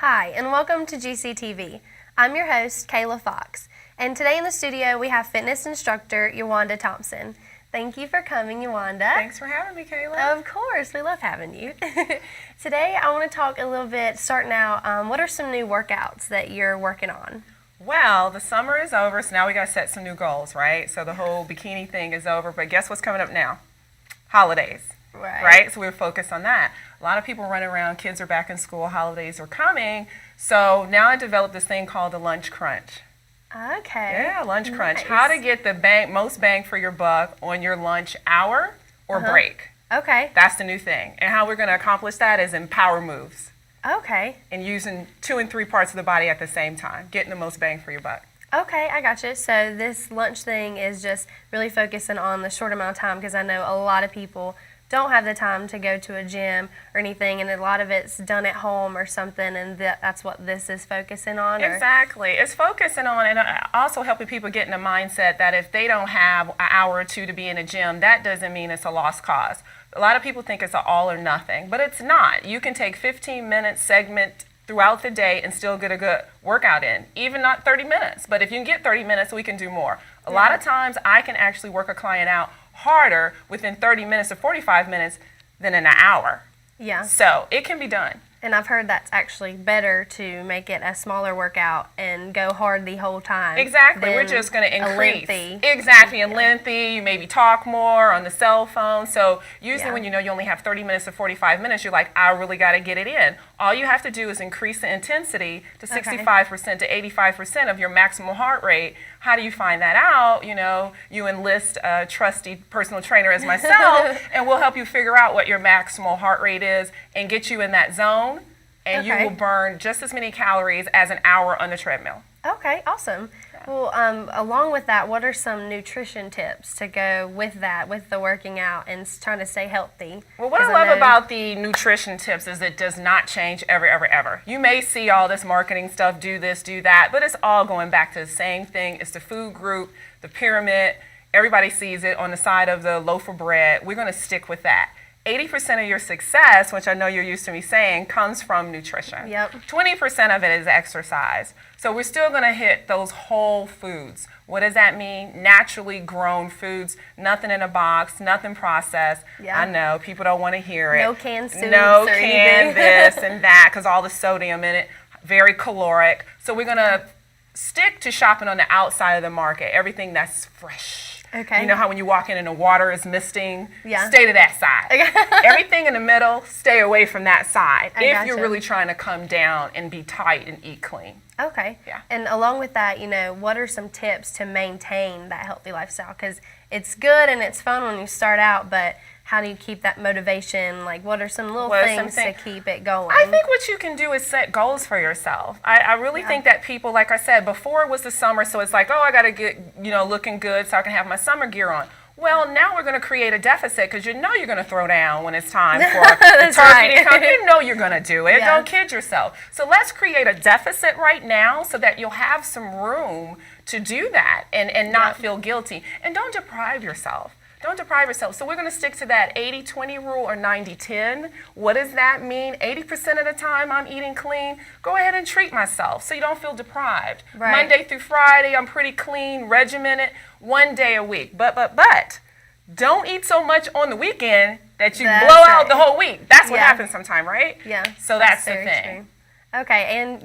Hi, and welcome to GCTV. I'm your host, Kayla Fox, and today in the studio we have fitness instructor, Yawanda Thompson. Thank you for coming, Yawanda. Thanks for having me, Kayla. Of course, we love having you. Today I want to talk a little bit, starting out, what are some new workouts that you're working on? Well, the summer is over, so now we got to set some new goals, right? So the whole bikini thing is over, but guess what's coming up now? Holidays. Right? So we're focused on that. A lot of people running around, kids are back in school, holidays are coming. So now I developed this thing called the lunch crunch. Okay. Yeah, lunch crunch. Nice. How to get the most bang for your buck on your lunch hour or break. Okay. That's the new thing. And how we're going to accomplish that is in power moves. Okay. And using 2 and 3 parts of the body at the same time, getting the most bang for your buck. Okay, I gotcha. So this lunch thing is just really focusing on the short amount of time, because I know a lot of people don't have the time to go to a gym or anything, and a lot of it's done at home or something, and that's what this is focusing on? Exactly. It's focusing on, and also helping people get in a mindset that if they don't have an hour or two to be in a gym, that doesn't mean it's a lost cause. A lot of people think it's an all or nothing, but it's not. You can take 15-minute segment throughout the day and still get a good workout in, even not 30 minutes. But if you can get 30 minutes, we can do more. A lot of times I can actually work a client out harder within 30 minutes or 45 minutes than in an hour. Yeah. So it can be done. And I've heard that's actually better to make it a smaller workout and go hard the whole time. Exactly. We're just going to increase. Lengthy. Exactly. And lengthy. You maybe talk more on the cell phone. So usually when you know you only have 30 minutes or 45 minutes, you're like, I really got to get it in. All you have to do is increase the intensity to 65% to 85% of your maximum heart rate. How do you find that out? You know, you enlist a trusty personal trainer as myself, and we'll help you figure out what your maximal heart rate is and get you in that zone, and you will burn just as many calories as an hour on the treadmill. Okay, awesome. Well, along with that, what are some nutrition tips to go with that, with the working out and trying to stay healthy? Well, what I love about the nutrition tips is it does not change ever. You may see all this marketing stuff, do this, do that, but it's all going back to the same thing. It's the food group, the pyramid. Everybody sees it on the side of the loaf of bread. We're going to stick with that. 80% of your success, which I know you're used to me saying, comes from nutrition. Yep. 20% of it is exercise. So we're still going to hit those whole foods. What does that mean? Naturally grown foods, nothing in a box, nothing processed. Yeah. I know, people don't want to hear it. No canned soups No or canned anything. this and that, because all the sodium in it, very caloric. So we're going to stick to shopping on the outside of the market, everything that's fresh. Okay. You know how when you walk in and the water is misting? Yeah. Stay to that side. Everything in the middle, stay away from that side if you're gotcha. really trying to come down and be tight and eat clean. Okay. Yeah. And along with that, you know, what are some tips to maintain that healthy lifestyle? Because it's good and it's fun when you start out, but how do you keep that motivation? Like, what are some little things to keep it going? I think what you can do is set goals for yourself. I really think that people, like I said, before it was the summer, so it's like, oh, I got to get, looking good so I can have my summer gear on. Well, now we're going to create a deficit because you know you're going to throw down when it's time for the turkey to come. You know you're going to do it. Yeah. Don't kid yourself. So let's create a deficit right now so that you'll have some room to do that and not feel guilty. And don't deprive yourself. Don't deprive yourself. So we're going to stick to that 80-20 rule or 90-10. What does that mean? 80% of the time I'm eating clean. Go ahead and treat myself so you don't feel deprived. Right. Monday through Friday, I'm pretty clean, regimented, 1 day a week. But don't eat so much on the weekend that you blow out the whole week. That's what happens sometimes, right? Yeah. So that's the very thing. true. Okay, and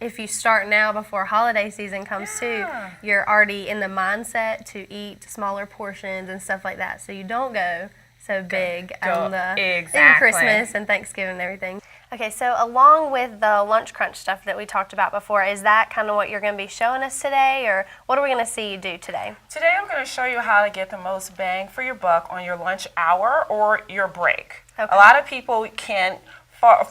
if you start now before holiday season comes too, you're already in the mindset to eat smaller portions and stuff like that, so you don't go so big in Christmas and Thanksgiving and everything. Okay, so along with the lunch crunch stuff that we talked about before, is that kind of what you're going to be showing us today, or what are we going to see you do today? Today I'm going to show you how to get the most bang for your buck on your lunch hour or your break. Okay. A lot of people can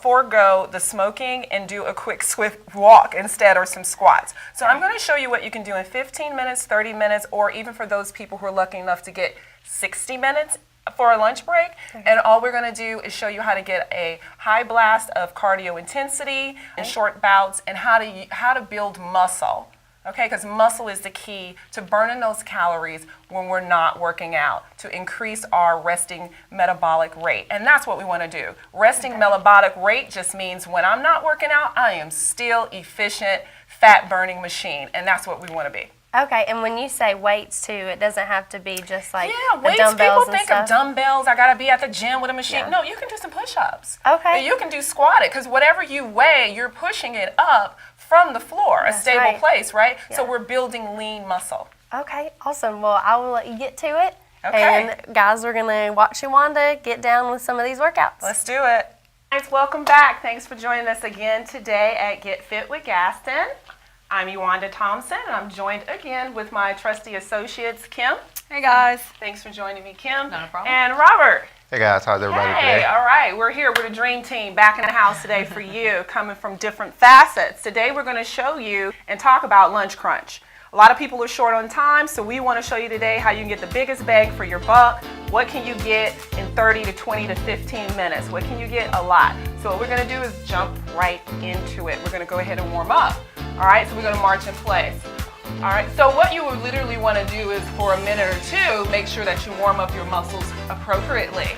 forego the smoking and do a quick swift walk instead, or some squats. So I'm going to show you what you can do in 15 minutes, 30 minutes, or even for those people who are lucky enough to get 60 minutes for a lunch break. And all we're going to do is show you how to get a high blast of cardio intensity and short bouts, and how to build muscle Okay, because muscle is the key to burning those calories when we're not working out, to increase our resting metabolic rate. And that's what we want to do. Resting metabolic rate just means when I'm not working out, I am still efficient, fat-burning machine. And that's what we want to be. Okay, and when you say weights too, it doesn't have to be just like weights. dumbbells. People think of dumbbells. I gotta be at the gym with a machine. Yeah. No, you can do some push-ups. Okay. You can do squatted because whatever you weigh, you're pushing it up from the floor, a stable place, right? Yeah. So we're building lean muscle. Okay, awesome. Well, I will let you get to it. Okay. And guys, we're gonna watch Wanda get down with some of these workouts. Let's do it. Guys, welcome back. Thanks for joining us again today at Get Fit with Gaston. I'm Wanda Thompson, and I'm joined again with my trusty associates, Kim. Hey guys. Thanks for joining me, Kim. Not a problem. And Robert. Hey guys, how's everybody Hey, today? all right. We're here with a dream team back in the house today for you, coming from different facets. Today we're going to show you and talk about lunch crunch. A lot of people are short on time, so we want to show you today how you can get the biggest bang for your buck. What can you get in 30 to 20 to 15 minutes? What can you get? A lot. So what we're going to do is jump right into it. We're going to go ahead and warm up. All right, so we're going to march in place. All right, so what you would literally want to do is for a minute or two, make sure that you warm up your muscles appropriately.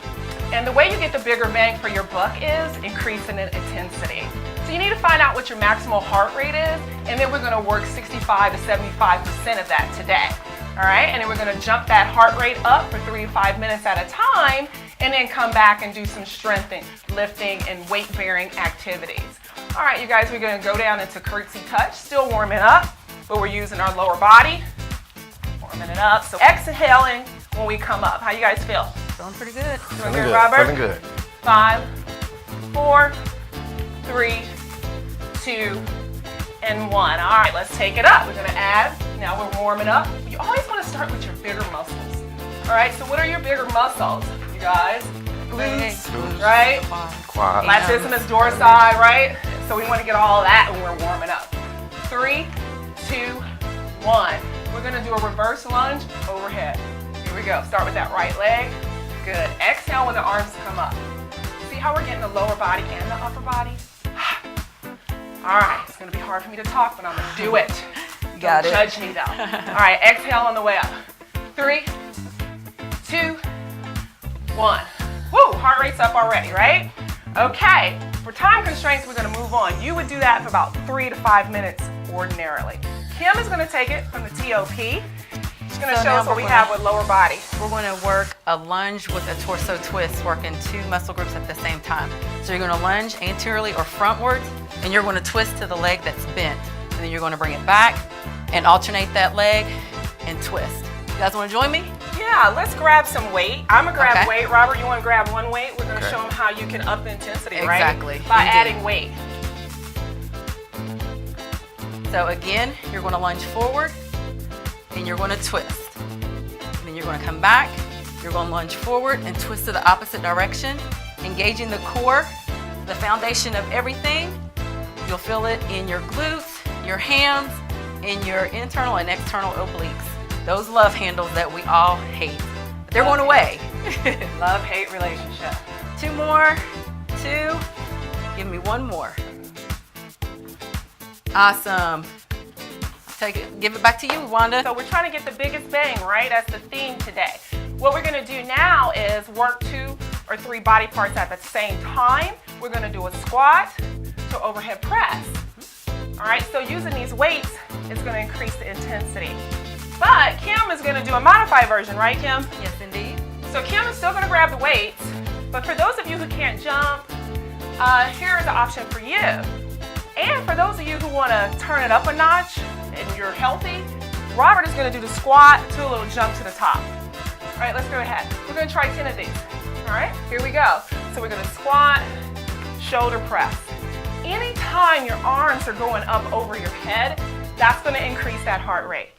And the way you get the bigger bang for your buck is increasing in intensity. So you need to find out what your maximal heart rate is, and then we're going to work 65 to 75% of that today. All right, and then we're going to jump that heart rate up for 3 to 5 minutes at a time, and then come back and do some strengthening, lifting, and weight-bearing activities. All right, you guys, we're going to go down into curtsy touch, still warming up, but we're using our lower body, warming it up. So exhaling when we come up. How you guys feel? Feeling pretty good. Doing good, Robert? Feeling good. 5, 4, 3, 2, and 1. All right, let's take it up. We're going to add. Now we're warming up. You always want to start with your bigger muscles. All right, so what are your bigger muscles, you guys? Glutes, right? Quad. Latissimus dorsi, right? So we want to get all of that when we're warming up. 3, 2, 1. We're going to do a reverse lunge overhead. Here we go. Start with that right leg. Good. Exhale when the arms come up. See how we're getting the lower body and the upper body? All right. It's going to be hard for me to talk, but I'm going to do it. Got Don't it. judge me, though. All right. Exhale on the way up. 3, 2, 1. Woo! Heart rate's up already, right? Okay. For time constraints, we're going to move on. You would do that for about 3 to 5 minutes ordinarily. Kim is going to take it from the TOP. She's going to show us what we have with lower body. We're going to work a lunge with a torso twist, working 2 muscle groups at the same time. So you're going to lunge anteriorly or frontwards, and you're going to twist to the leg that's bent. And then you're going to bring it back and alternate that leg and twist. You guys want to join me? Yeah, let's grab some weight. I'm going to grab Okay. weight. Robert, you want to grab one weight? We're going to Okay. show them how you can up the intensity, right? Exactly. By Indeed. adding weight. So again, you're going to lunge forward, and you're going to twist. And then you're going to come back, you're going to lunge forward and twist to the opposite direction, engaging the core, the foundation of everything. You'll feel it in your glutes, your hams, in your internal and external obliques. Those love handles that we all hate. But they're going away. Love-hate relationship. 2 more, 2. Give me 1 more. Awesome. Take it, give it back to you, Wanda. So we're trying to get the biggest bang, right? That's the theme today. What we're going to do now is work 2 or 3 body parts at the same time. We're going to do a squat to overhead press. All right, so using these weights is going to increase the intensity. But Kim is going to do a modified version, right, Kim? Yes, indeed. So Kim is still going to grab the weights, but for those of you who can't jump, here is an option for you. And for those of you who want to turn it up a notch and you're healthy, Robert is going to do the squat to a little jump to the top. All right, let's go ahead. We're going to try 10 of these. All right, here we go. So we're going to squat, shoulder press. Anytime your arms are going up over your head, that's going to increase that heart rate.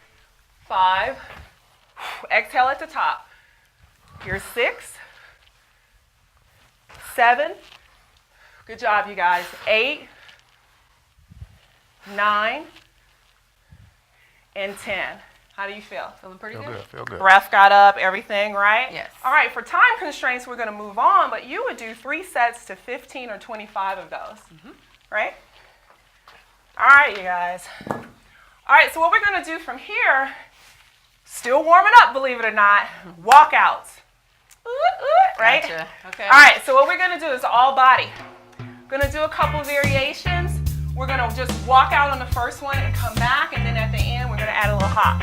5. Exhale at the top. Here's 6. 7. Good job, you guys. 8. 9. And 10. How do you feel? Feeling pretty Feel good? good, feel good. Breath got up, everything, right? Yes. All right, for time constraints, we're going to move on, but you would do 3 sets to 15 or 25 of those, right? All right, you guys. All right, so what we're going to do from here, still warming up, believe it or not, walkouts. Right? Gotcha. Okay. All right, so what we're going to do is all body. We're going to do a couple variations. We're going to just walk out on the first one and come back, and then at the end, we're going to add a little hop.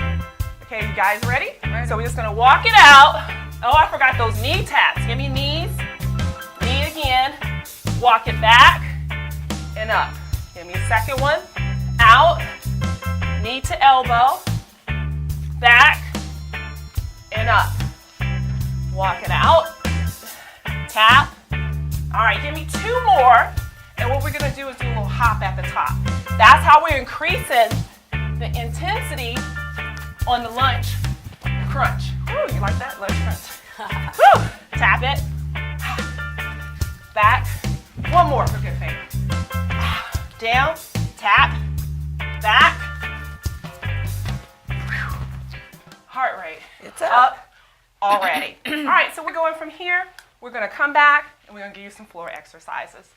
Okay, you guys ready? So we're just going to walk it out. Oh, I forgot those knee taps. Give me knees. Knee again. Walk it back and up. Give me a second one. Out. Knee to elbow. Back and up. Walk it out. Tap. All right, give me 2 more. And what we're gonna do is do a little hop at the top. That's how we're increasing the intensity on the lunge crunch. Ooh, you like that? Lunge crunch. Woo! Tap it. Back. One more for good favor. Down. Tap. Back. Heart rate. It's up. Already. All right, so we're going from here. We're going to come back, and we're going to give you some floor exercises.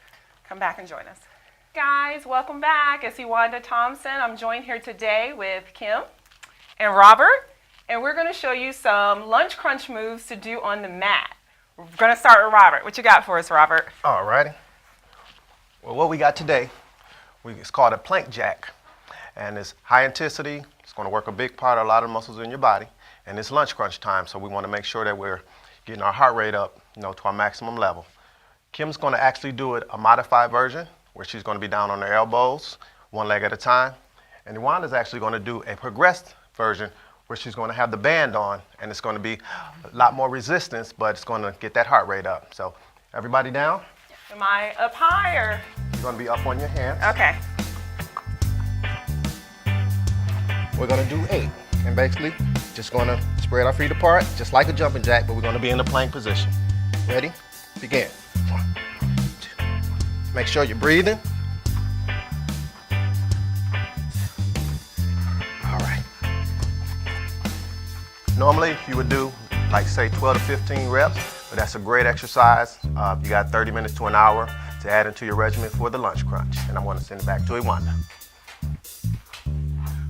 Come back and join us. Guys, welcome back. It's Iwanda Thompson. I'm joined here today with Kim and Robert, and we're going to show you some lunge crunch moves to do on the mat. We're going to start with Robert. What you got for us, Robert? All righty. Well, what we got today, it's called a plank jack. And it's high intensity. It's going to work a big part of a lot of muscles in your body. And it's lunch crunch time, so we want to make sure that we're getting our heart rate up, to our maximum level. Kim's going to actually do a modified version where she's going to be down on her elbows, one leg at a time. And Iwanda's actually going to do a progressed version where she's going to have the band on, and it's going to be a lot more resistance, but it's going to get that heart rate up. So everybody down? Am I up high or? You're going to be up on your hands. Okay. We're going to do 8. And basically, just going to spread our feet apart, just like a jumping jack, but we're going to be in the plank position. Ready? Begin. 1, 2. Make sure you're breathing. All right. Normally, you would do, like, say, 12 to 15 reps, but that's a great exercise. You got 30 minutes to an hour to add into your regimen for the lunch crunch. And I'm going to send it back to Iwanda.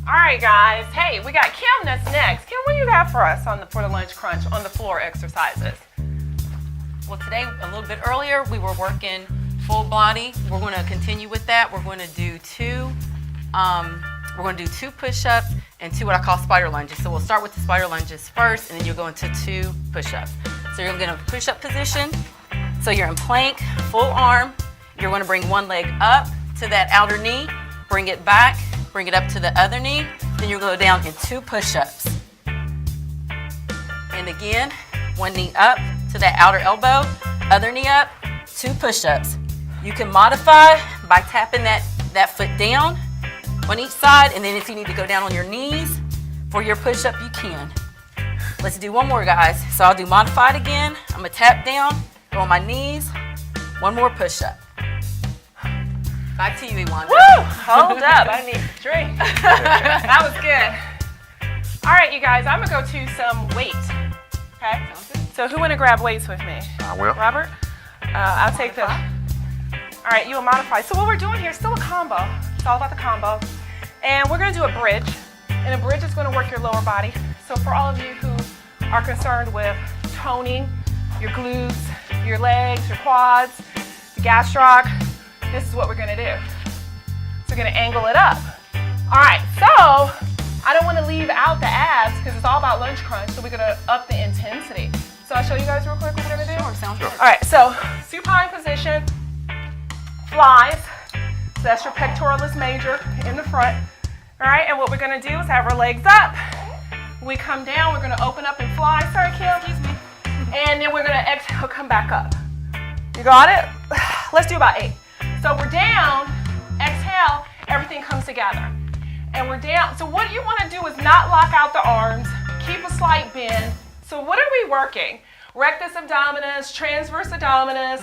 All right, guys. Hey, we got Kim that's next. Kim, what do you got for us for the lunge crunch on the floor exercises? Well, today, a little bit earlier, we were working full body. We're going to continue with that. We're going to do 2 push-ups and 2 what I call spider lunges. So we'll start with the spider lunges first, and then you'll go into 2 push-ups. So you're going to push-up position. So you're in plank, full arm. You're going to bring one leg up to that outer knee, bring it back, bring it up to the other knee. Then you'll go down in 2 push-ups. And again, one knee up to that outer elbow, other knee up, 2 push-ups. You can modify by tapping that foot down on each side, and then if you need to go down on your knees for your push-up, you can. Let's do one more, guys. So I'll do modified again. I'm gonna tap down, go on my knees, 1 more push-up. Back to you, Iwanda. Woo! Hold up, I need a drink. That was good. All right, you guys, I'm gonna go to some weights. Okay? So who wanna grab weights with me? I will. Robert? I'll take the. All right, you will modify. So what we're doing here is still a combo. It's all about the combo. And we're gonna do a bridge. And a bridge is gonna work your lower body. So for all of you who are concerned with toning your glutes, your legs, your quads, your gastroc, this is what we're gonna do. So we're gonna angle it up. All right, so I don't wanna leave out the abs because it's all about lunge crunch, so we're gonna up the intensity. So I'll show you guys real quick what we're gonna do. Sure, sounds good. All right, so supine position, flies. So that's your pectoralis major in the front. All right, and what we're gonna do is have our legs up. When we come down, we're gonna open up and fly. Sorry, Kim. Excuse me. And then we're gonna exhale, come back up. You got it? Let's do about 8. So we're down, exhale, everything comes together. And we're down. So what you wanna do is not lock out the arms, keep a slight bend. So what are we working? Rectus abdominis, transverse abdominis,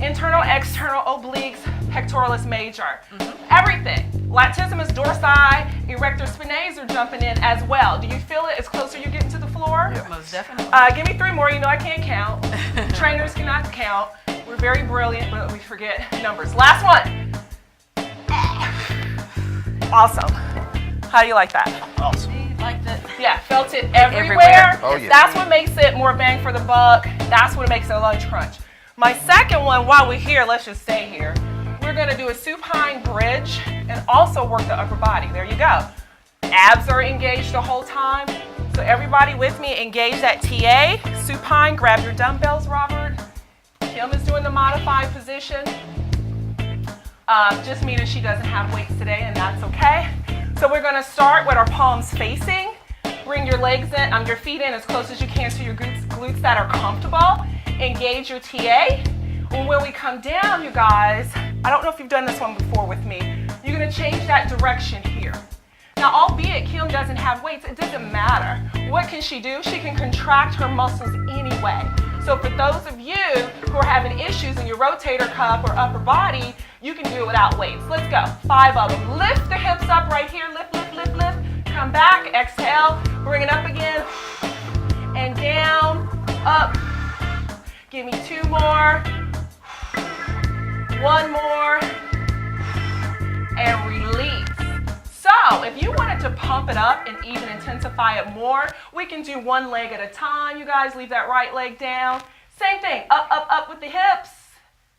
internal, external, obliques, pectoralis major. Everything. Latissimus dorsi, erector spinae are jumping in as well. Do you feel it as closer you get to the floor? Yeah. Most definitely. Give me 3 more. You know I can't count. Trainers cannot count. We're very brilliant, but we forget numbers. Last one. Awesome. How do you like that? Awesome. Like that. Yeah, felt it everywhere. Oh, yeah. That's what makes it more bang for the buck. That's what makes it a lunge crunch. My second one, while we're here, let's just stay here. We're gonna do a supine bridge and also work the upper body. There you go. Abs are engaged the whole time. So everybody with me, engage that TA. Supine, grab your dumbbells, Robert. Kim is doing the modified position. Just meaning she doesn't have weights today, and that's okay. So we're gonna start with our palms facing. Bring your legs in, your feet in as close as you can to your glutes that are comfortable. Engage your TA. And when we come down, you guys, I don't know if you've done this one before with me, you're gonna change that direction here. Now, albeit Kim doesn't have weights, it doesn't matter. What can she do? She can contract her muscles anyway. So for those of you who are having issues in your rotator cuff or upper body, you can do it without weights. Let's go, 5 of them. Lift the hips up right here, lift, lift, lift, lift. Come back, exhale, bring it up again, and down, up. Give me 2 more, 1 more, and release. So if you wanted to pump it up and even intensify it more, we can do 1 leg at a time. You guys leave that right leg down. Same thing, up, up, up with the hips.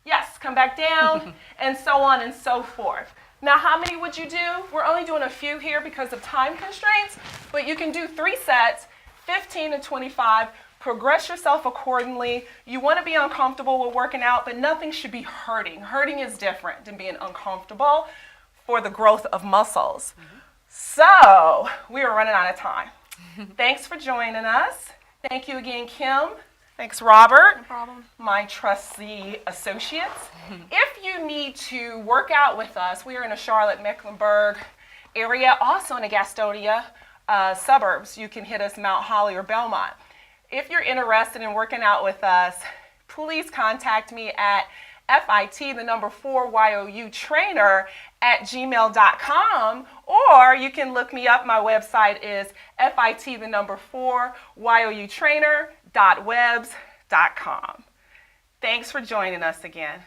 Yes, come back down, and so on and so forth. Now, how many would you do? We're only doing a few here because of time constraints, but you can do 3 sets, 15 to 25. Progress yourself accordingly. You want to be uncomfortable with working out, but nothing should be hurting. Hurting is different than being uncomfortable for the growth of muscles. So, we are running out of time. Thanks for joining us. Thank you again, Kim. Thanks, Robert. No problem. My trustee associates. If you need to work out with us, we are in the Charlotte, Mecklenburg area, also in the Gastonia suburbs. You can hit us Mount Holly or Belmont. If you're interested in working out with us, please contact me at fit4youtrainer@gmail.com, or you can look me up. My website is fit4youtrainer.webs.com. Thanks for joining us again.